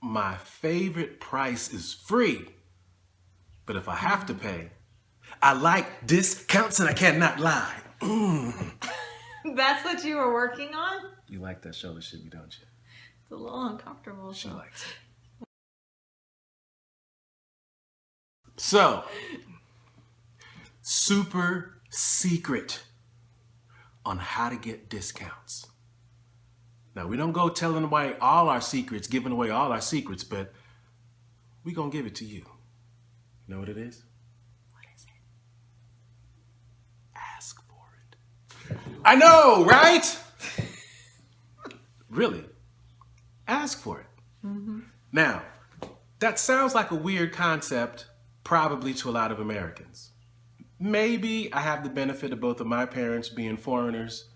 My favorite price is free. But if I have to pay, I like discounts and I cannot lie. That's what you were working on? You like that shoulder shimmy, don't you? It's a little uncomfortable. She likes it. So, super secret on how to get discounts. Now, we don't go telling away all our secrets, giving away all our secrets, but we're going to give it to you. You know what it is? What is it? Ask for it. I know, right? Really. Ask for it. Mm-hmm. Now, that sounds like a weird concept, probably to a lot of Americans. Maybe I have the benefit of both of my parents being foreigners.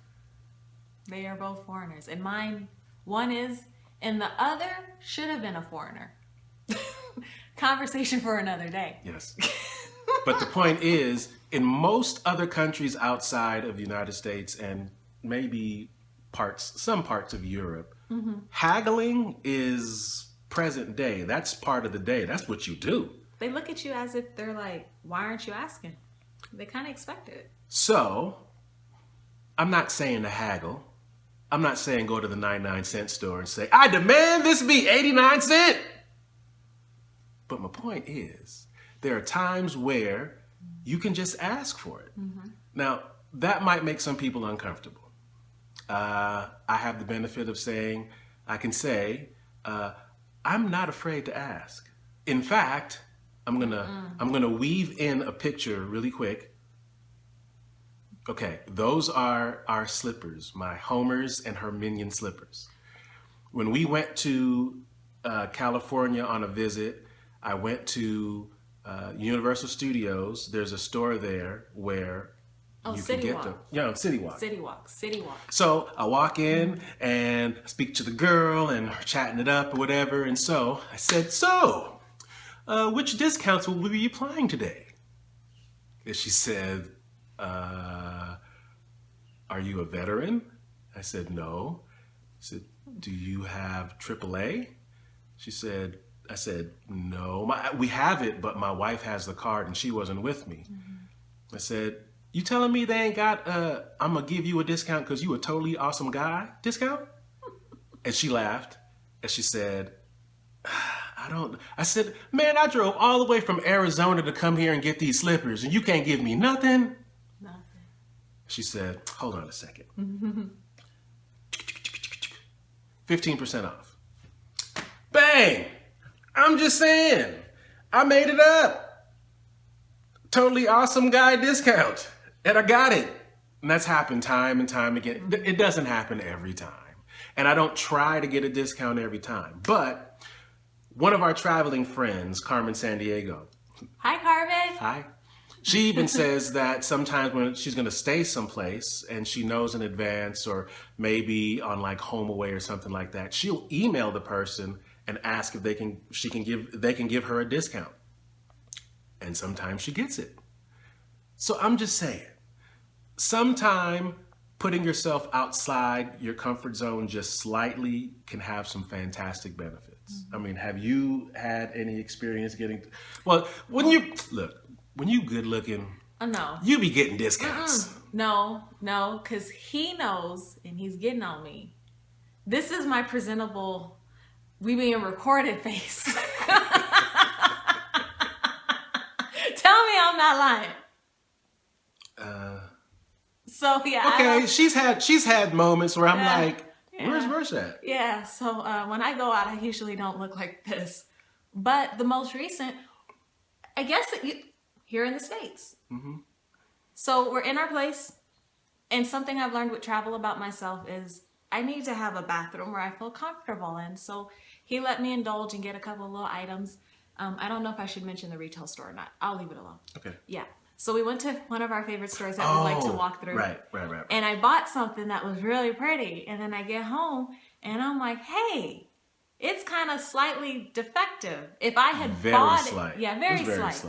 They are both foreigners. And mine, one is, and the other should have been a foreigner. Conversation for another day. Yes. But the point is, in most other countries outside of the United States and maybe some parts of Europe, haggling is present day. That's part of the day. That's what you do. They look at you as if they're like, why aren't you asking? They kind of expect it. So, I'm not saying to haggle. I'm not saying go to the 99-cent store and say, I demand this be 89 cents. But my point is, there are times where you can just ask for it. Mm-hmm. Now, that might make some people uncomfortable. I have the benefit of saying, I can say, I'm not afraid to ask. In fact, I'm gonna weave in a picture really quick. Okay, those are our slippers, my Homer's and her Minion slippers. When we went to California on a visit, I went to Universal Studios. There's a store there where you can get them. Yeah, City Walk. City Walk. So I walk in and speak to the girl and we're chatting it up or whatever. And so I said, which discounts will we be applying today? And she said, are you a veteran? I said, no. I said, do you have AAA? I said, no. We have it, but my wife has the card and she wasn't with me. Mm-hmm. I said, you telling me they ain't got I'm gonna give you a discount because you a totally awesome guy discount? And she laughed and she said, I said, man, I drove all the way from Arizona to come here and get these slippers and you can't give me nothing? Nothing. She said, hold on a second. 15% off. Bang! I'm just saying, I made it up. Totally awesome guy discount. And I got it. And that's happened time and time again. It doesn't happen every time. And I don't try to get a discount every time. But one of our traveling friends, Carmen Sandiego. Hi, Carmen. Hi. She even says that sometimes when she's going to stay someplace and she knows in advance or maybe on like HomeAway or something like that, she'll email the person and ask if they can give her a discount. And sometimes she gets it. So I'm just saying, sometime putting yourself outside your comfort zone just slightly can have some fantastic benefits. Mm-hmm. I mean, have you had any experience getting, when you good looking, no, you be getting discounts. No, because he knows and he's getting on me. This is my presentable, we being recorded face. Tell me I'm not lying. So yeah. Okay, she's had moments where I'm like, where's Verse at? Yeah. So when I go out, I usually don't look like this. But the most recent, I guess here in the States. Mm-hmm. So we're in our place, and something I've learned with travel about myself is I need to have a bathroom where I feel comfortable in. So he let me indulge and get a couple of little items. I don't know if I should mention the retail store or not. I'll leave it alone. Okay. Yeah. So we went to one of our favorite stores that we like to walk through. Right. And I bought something that was really pretty. And then I get home and I'm like, hey, it's kind of slightly defective. If I had bought it. Yeah, very slight.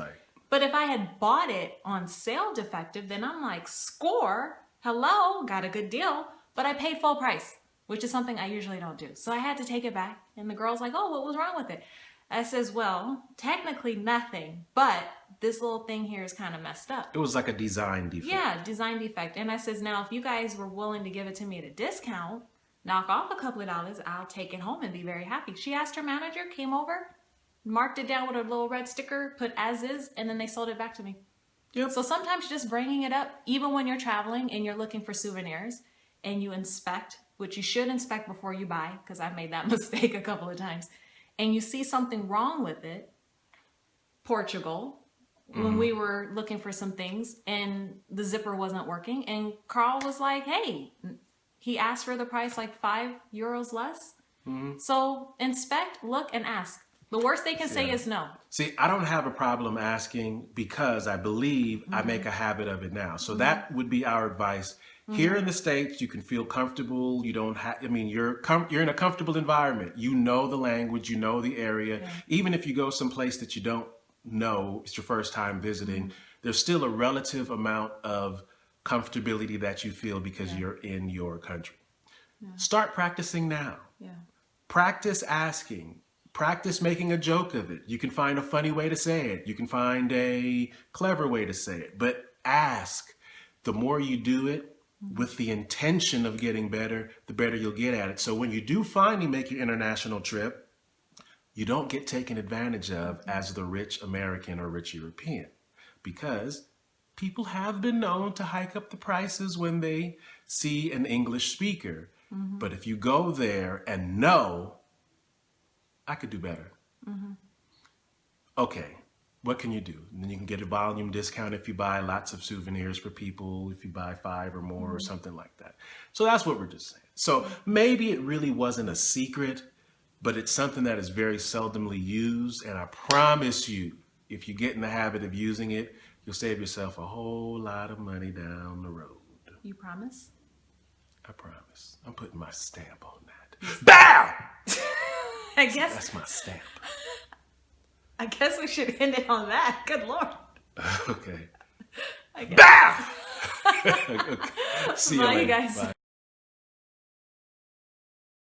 But if I had bought it on sale defective, then I'm like, score. Hello, got a good deal. But I paid full price. which is something I usually don't do. So I had to take it back. And the girl's like, oh, what was wrong with it? I says, well, technically nothing, but this little thing here is kind of messed up. It was like a design defect. Yeah, design defect. And I says, now, if you guys were willing to give it to me at a discount, knock off a couple of dollars, I'll take it home and be very happy. She asked her manager, came over, marked it down with a little red sticker, put as is, and then they sold it back to me. Yep. So sometimes just bringing it up, even when you're traveling and you're looking for souvenirs and you inspect, which you should inspect before you buy, because I've made that mistake a couple of times, and you see something wrong with it. Portugal, when we were looking for some things and the zipper wasn't working, and Carl was like, hey, he asked for the price like €5 less. So inspect, look, and ask. The worst they can say is no. See, I don't have a problem asking because I believe I make a habit of it now. So that would be our advice. Here in the States, you can feel comfortable. You don't have, I mean, you're in a comfortable environment. You know the language, you know the area. Yeah. Even if you go someplace that you don't know, it's your first time visiting, there's still a relative amount of comfortability that you feel because you're in your country. Yeah. Start practicing now. Yeah. Practice asking. Practice making a joke of it. You can find a funny way to say it. You can find a clever way to say it. But ask. The more you do it, with the intention of getting better, the better you'll get at it. So when you do finally make your international trip, you don't get taken advantage of as the rich American or rich European, because people have been known to hike up the prices when they see an English speaker. But if you go there and know, I could do better. Okay. What can you do? And then you can get a volume discount if you buy lots of souvenirs for people, if you buy 5 or more or something like that. So that's what we're just saying. So maybe it really wasn't a secret, but it's something that is very seldomly used. And I promise you, if you get in the habit of using it, you'll save yourself a whole lot of money down the road. You promise? I promise. I'm putting my stamp on that. BOW! I guess that's my stamp. I guess we should end it on that. Good Lord. Okay. Bow! Okay. See you later. Bye, you guys. Bye.